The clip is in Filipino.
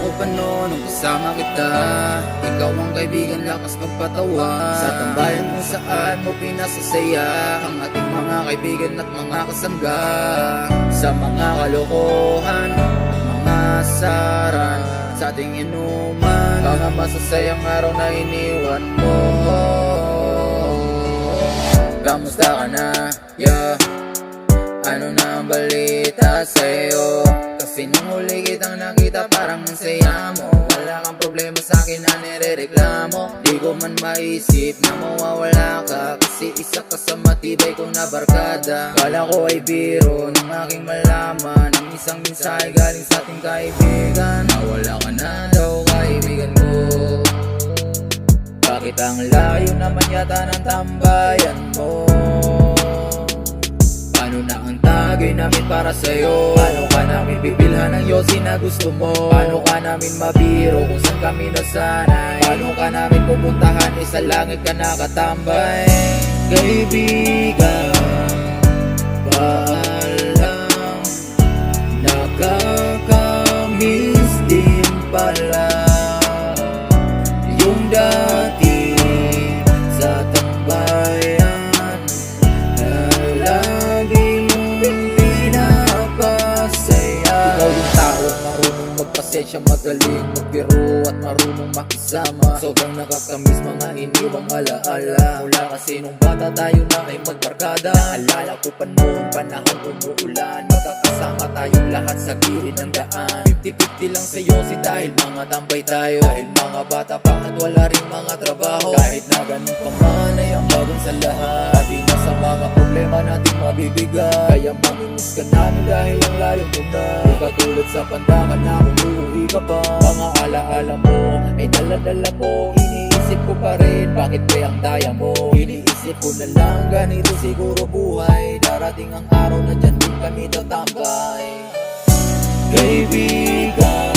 O paano nung kasama kita? Ikaw ang kaibigan, lakas magpatawa. Sa tambayan kung saan mo pinasasaya ang ating mga kaibigan at mga kasangga. Sa mga kalokohan at mga saran, sa ating inuman, mga masasayang araw na iniwan mo. Kamusta ka na? Yeah. Ano na ang balita sa'yo? Kasi nung huli kitang nakita parang ang saya mo. Wala kang problema sa'kin na nirereklamo. Di ko man maisip na mawawala ka, kasi isa ka sa matibay kong na barkada. Kala ko ay biro nung aking malaman ang isang mensahe galing sa ating kaibigan. Nawala ka na daw kaibigan ko. Bakit ang layo naman yata ng tambayan mo? Paano na ang tagay namin para sa'yo? Paano ka namin bibilhan ng yosi na gusto mo? Paano ka namin mabiro kung saan kami nasanay? Paano ka namin pupuntahan, sa langit ka nakatambay? Kaibigan, paalam, nakakamiss din pala yung dati sa tambayan na lagi mong pinapasaya. Ikaw yung taong marunong magpasensya, magaling magbiro at marunong makisama. Sobrang nakakamiss mga iniwang alaala. Mula kasi nung bata tayo na ay magbarkada. Naalala ko pa noon, panahon umuulan, magkakasama tayong lahat sa gilid ng daan. 50-50 lang sa'yo dahil mga tambay tayo. Dahil mga bata pa at wala rin mga trabaho. Kahit na ganun pa man ay ang bagong sa lahat. Pati na sa mga problema natin mabibigay. Kaya mamimiss ka namin dahil ang layo mo na. Di katulad sa pandakan na kung uuwi ka pa. Mga alaala mo ay dala-dala mo. Iniisip ko pa rin, bakit ba ang daya mo? Iniisip ko na lang, ganito siguro buhay. Darating ang araw na dyan din kami tatambay. Kaibigan,